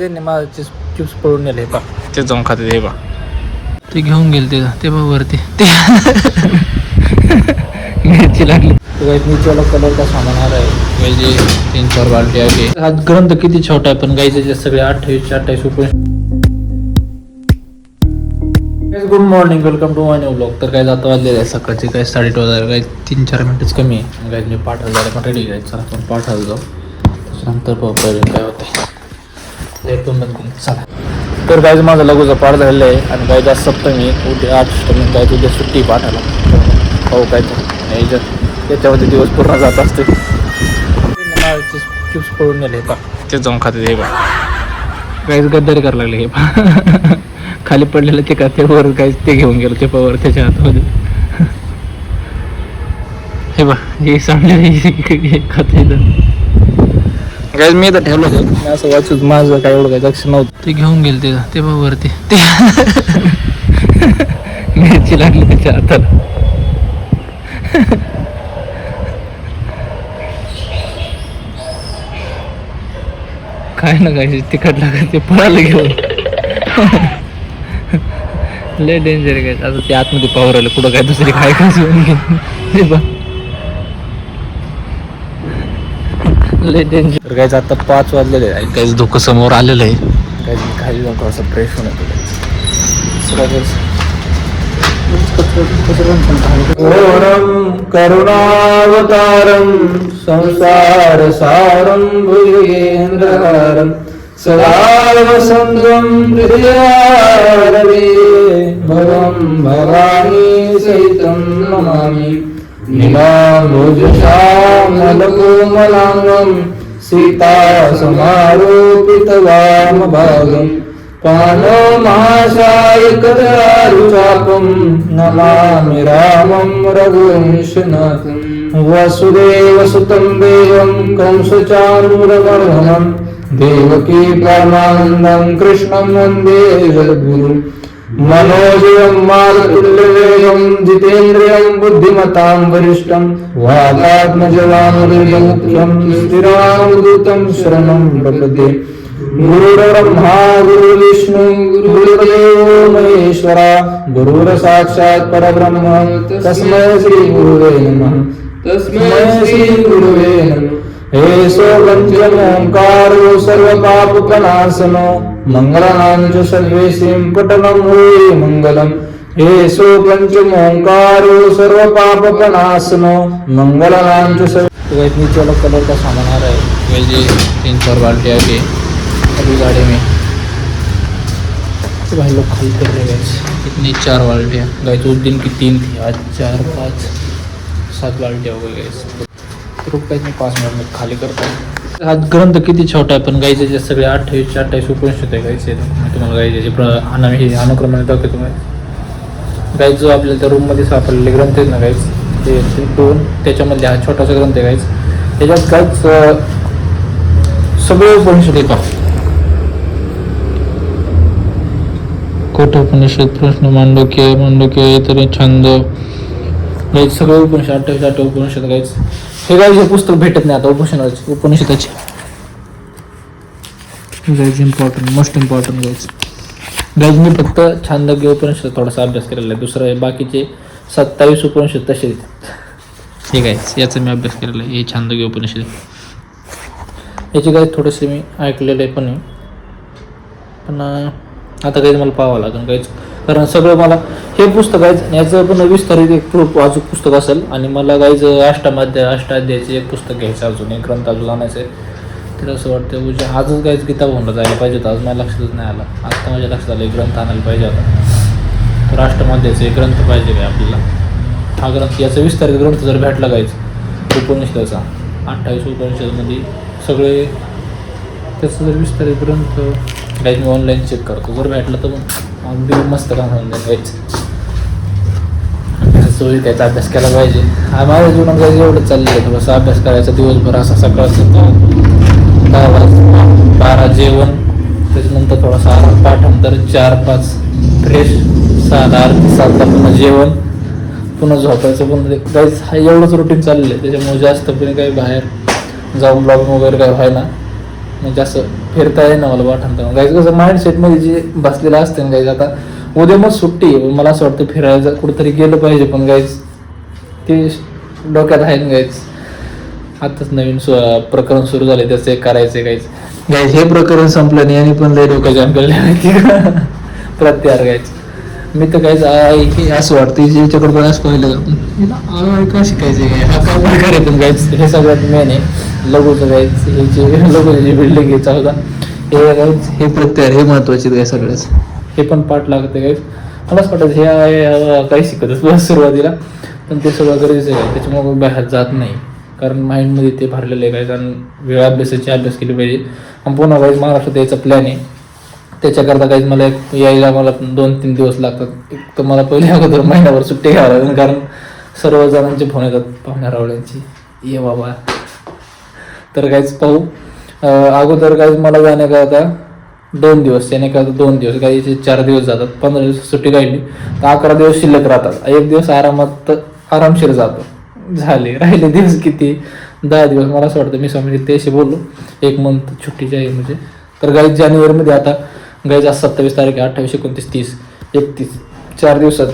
माझे चिप्स पळून नेले बा ते जाऊन खाते हे बा ते घेऊन गेले ते बा वरती ते मिरची लागली मिरचीवाला कलरचा सामान आ रहा है गाइस 3-4 बाल्टी आहे हा ग्रंथ किती छोटा आहे पण गाइस सगळे 28 good morning welcome to my new blog तर काय जाता वाजलेलं आहे सकाळचे काय 2:30 वाजले काय 3-4 मिनिटच कमी आहे गाइस मी पाठायला जायला पण रेडी आहे चला आपण पाठायला जाऊ त्याच्यानंतर बघूया काय होतं चला तर गायज माझा लघुचा पाठ झालेला आहे आणि गायज आज सप्तमी उद्या अष्टमी गायज उद्या सुट्टी पाठाला हो काय तर त्याच्यामध्ये दिवस पूर्ण जात असते चिप्स पळून नेले बा ते जाऊन खाते हे बा गायज गद्दारी करायला लागले हे बा खाली पडलेलं ते का ते वर गायज ते घेऊन गेलं ते पावर त्याच्या हातामध्ये हे बा हे सांगले खाते गाइस मी तर ठेवलं होतं मी असं वाचून माझं काय एवढं काही लक्ष नव्हतं ते घेऊन गेले ते बा वरती ते मिरची लागली त्याच्या हाताला काय ना काय तिखट लागत ते पळालं घेऊन लय डेंजर आहे काय आता ते आतमध्ये पावर आलं कुठं काय दुसरी काय काय घेऊन गेले बा लय डेंजर गाइस आता 5 वाजलेले आहे गाइस धुकं समोर आलेलं आहे गाइस मी खाली जाऊन थोडासा फ्रेश होऊन येतो करुणावतारम संसार सारम भुजेंद्रहारम सदा वसंतम हृदयारवे भवं भवानी सहितं नमामि नीलाम्बुजश्यामलकोमलांगं सीता समारोपितवामभागं पाणमाशायकदारुचापं नमामि रामं रघुवंशनाथं वसुदेवसुतं देवं कंसचाणूरमर्दनं देवकी परमानन्दं कृष्णं वन्दे जगद्गुरुम् मनोजयं मारुतुल्यवेगं जितेन्द्रियं बुद्धिमतां वरिष्ठं वातात्मजवानुर्यमुख्यं स्थिरावधूतं शरणं प्रपद्ये गुरुर्ब्रह्मा गुरुर्विष्णु गुरुर्देवो महेश्वरा गुरुर्साक्षात् परब्रह्म तस्मै श्री गुरुवे नमः तस्मै श्री गुरुवे नमः एषो पञ्चमोङ्कारो सर्वपापप्रणाशनो मङ्गलानां च सर्वेषां पठनं हुये मङ्गलम् एषो पञ्चमोङ्कारो सर्वपापप्रणाशनो मङ्गलानां च सर्वे नीचे वाला कलर का सामान आ रहा है ये 3-4 बाल्टी आगे अभी गाड़ी में तो भाई लोग खाली कर रहे हैं इतनी 4 बाल्टियाँ गाइस उस दिन की 3 थी आज 4, 5, 7 बाल्टियाँ हो गई गाइस रुक गाइस मी 5 मिनिट में खाली करतो हा ग्रंथ किती छोटा आहे पण गाइस सगळे 28 उपनिषद आहे गाइस मी तुम्हाला गाइस अनुक्रमाने दाखवतो तुम्हाला गाइस जो आपल्याला त्या रूममध्ये सापडलेले ग्रंथ आहेत ना गाइस ते 2 त्याच्यामध्ये हा छोटासा ग्रंथ आहे गाइस त्याच्यात गाइस सगळे उपनिषद येतात कठोपनिषद प्रश्न मांडुक्य इतर छंद गाइस सगळे Upanishad 28 Upanishad guys hey guys हे पुस्तक भेटत नाही आता उपनिषदाचे गाइस मोस्ट इम्पॉर्टंट गाइस मी फक्त छांदोग्य उपनिषद थोडासा अभ्यास केलेला आहे दुसरं बाकीचे 27 उपनिषद तसे हे गाइस याचा मी अभ्यास केलेला आहे हे छांदोग्य उपनिषद याचे गाइस थोडेसे मी ऐकलेले पण आता काही मला पाहावं लागेल काहीच कारण सगळं मला हे पुस्तक आहे याचं पण विस्तारित एक वाचूक पुस्तक असेल आणि मला काहीच अष्टाध्यायचे एक पुस्तक घ्यायचं अजून एक ग्रंथ अजून आणायचं आहे तर असं वाटतं म्हणजे आजच काहीच गीता होऊन जायला पाहिजे होतं आज माझ्या लक्षातच नाही आला आज तर माझ्या लक्षात आलं एक ग्रंथ आणायला पाहिजे होता तर अष्टाध्यायचा एक ग्रंथ पाहिजे काय आपल्याला हा ग्रंथ याचा विस्तारित ग्रंथ जर भेटला काहीच उपनिषदाचा 28 उपनिषदामध्ये सगळे त्याचं जर विस्तारित ग्रंथ गाइस मी ऑनलाईन चेक करतो जर भेटलं तर मग अगदी मस्त काम होऊन जाईल गाइस अभ्यास त्याचा अभ्यास केला पाहिजे हा माझ्या जीवनात गाइस एवढं चाललं आहे थोडासा अभ्यास करायचा दिवसभर असा सकाळचं 10-12 जेवण त्याच्यानंतर थोडासा आराम पाठांतर 4-5 फ्रेश 6-7 पुन्हा जेवण पुन्हा झोपायचं पुन्हा गाइस हा एवढंच रुटीन चाललं आहे त्याच्यामुळे जास्त पण काही बाहेर जाऊन ब्लॉगिंग वगैरे काय व्हायला म्हणजे असं फिरता येईना मला वाटतं गाईज. कसं माइंडसेटमध्ये जे बसलेलं असते ना गाईज, आता उद्या मग सुट्टी आहे, मला असं वाटतं फिरायला कुठंतरी गेलं पाहिजे, पण गाईज ते डोक्यात आहे ना गाईज. आताच नवीन प्रकरण सुरू झाले त्याचं एक करायचं गाईज. गाईज हे प्रकरण संपलं नाही आणि पण लय डोकं जाम केलं माहिती का प्रत्यार गाईज. मी तर काहीच हे असं वाटतं याच्याकडे पण असं पाहिलं का शिकायचं काय हा काय प्रकार आहे. पण गाईच हे सगळ्यात मेन आहे लघुचं गाईच. हे जे लघुचं जे बिल्डिंग घ्यायचा होता हे गाईच, हे प्रत्यार हे महत्वाचे काय सगळ्याच. हे पण पाठ लागते गाईच. मलाच वाटतं हे काही शिकतच बस सुरुवातीला, पण ते सगळं गरजेचं आहे. त्याच्यामुळे बाहेर जात नाही, कारण माइंडमध्ये ते भरलेलं आहे गाईज. आणि वेळ अभ्यासाची अभ्यास केली पाहिजे. आणि पुन्हा गाईज महाराष्ट्रात यायचा प्लॅन आहे. त्याच्याकरता काहीच मला यायला मला 2-3 दिवस लागतात. एक तर मला पहिले अगोदर महिनाभर सुट्टी घ्यावं लागेल, कारण सर्व जणांचे फोन येतात पाहुण्या रावळ्यांची ये बाबा. तर काहीच पाहू. अगोदर काहीच मला जाण्याकरता 2 दिवस, येण्याकरता 2 दिवस, काही 4 दिवस जातात. 15 दिवस सुट्टी काढली तर 11 दिवस शिल्लक राहतात. एक दिवस आरामात आरामशीर जातो. झाले राहिले दिवस किती 10 दिवस. मला असं वाटतं मी स्वामी त्याशी बोललो 1 मंथ सुट्टीची आहे म्हणजे. तर गाईज जानेवारीमध्ये आता गाईज आज 27 तारीख आहे, 28, 29, 30, 31 4 दिवसात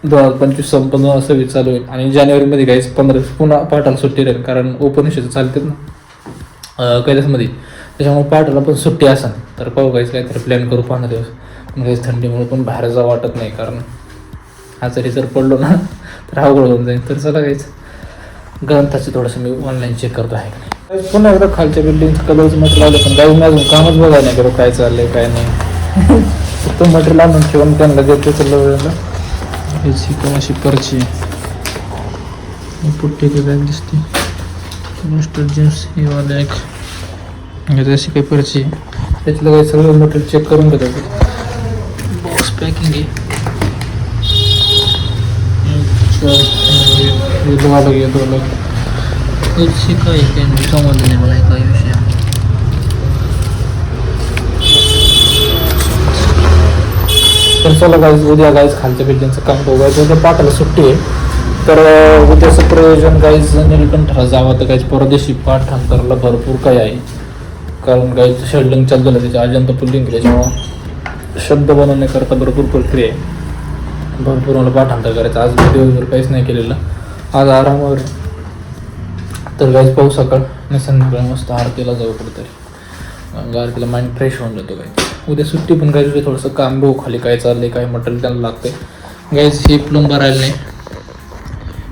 2025 संपन्न 26 चालू होईल. आणि जानेवारीमध्ये गाईज 15 पुन्हा पाठाला सुट्टी राहील, कारण उपनिषद चालतात ना कैलासमध्ये, त्याच्यामुळे पाठाला पण सुट्टी असेल. तर पाहू गाईज काहीतरी प्लॅन करू 15 दिवस. पण गाईज थंडीमुळे पण बाहेर जावं वाटत नाही, कारण आजारी जर पडलो ना तर अवघड होऊन जाईल. तर चला गाईज ग्रंथाचं थोडंसं मी ऑनलाईन चेक करतो आहे का नाही. पुन्हा एकदा खालच्या बिल्डिंग कलरचं मटेरियल आलं, पण काही मी अजून कामच बघायला नाही करू काय चाललंय काय नाही. फक्त मटेरियल आणून ठेवून त्यांना देतो चाललं. ह्याची काय अशी परची पुट्टी काही बॅग दिसते मिस्टर जीन्स ही वाला एक अशी काही परची त्याच्यातलं काही सगळं मटेरियल चेक करून घेतो. बॉक्स पॅकिंग आहे त्याची काय काही समजलं नाही मला काही विषय. तर चला गाईज उद्या गाईज खालच्या बिल्डिंगचं काम बघायचं. उद्या पाठाला सुट्टी आहे, तर उद्याचं प्रयोजन गाईज नीलकंठला जावं. तर गाईज परदेशी पाठांतराला भरपूर काही आहे, कारण गाईज शेड्यूलिंग चालू झालं त्याच्या अजंता पुल्लिंग, त्याच्यामुळं शब्द बनवण्याकरता भरपूर प्रक्रिया आहे. भरपूर मला पाठांतर करायचं. आज दिवसभर काहीच नाही केलेलं, आज आरामावर. तर गाईज पाहू सकाळ आणि संध्याकाळी मस्त आरतीला जाऊ कुठेतरी, आरतीला माइंड फ्रेश होऊन जातो. गाईज उद्या सुट्टी, पण गाईज उद्या थोडंसं काम बघू खाली काय चाललंय काय मटेरियल त्यांना लागतंय. गाईज हे प्लंबर आले नाही,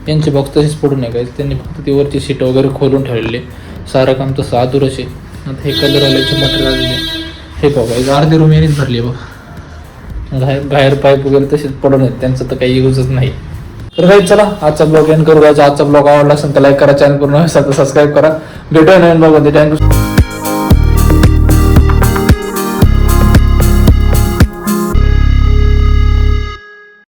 यांचे बॉक्स तसेच पडून नाही गाईज. त्यांनी फक्त ती वरची सीट वगैरे खोलून ठेवलेली, सारं काम तसं आधुरच आहे. आता हे कलर आल्याचं मटेरियल आलेलं हे पाहू गाईज. अर्धी रूम यानेच भरली आहे बघ, बाहेर पाईप वगैरे तसेच पडून आहेत, त्यांचं तर काही यूजच नाही. तर गाईज चला आजचा ब्लॉग एंड करू. आजचा ब्लॉग आवडला असेल तर लाईक करा, चॅनल करून सबस्क्राईब करा. भेटूया नवीन ब्लॉगमध्ये. थँक्यू.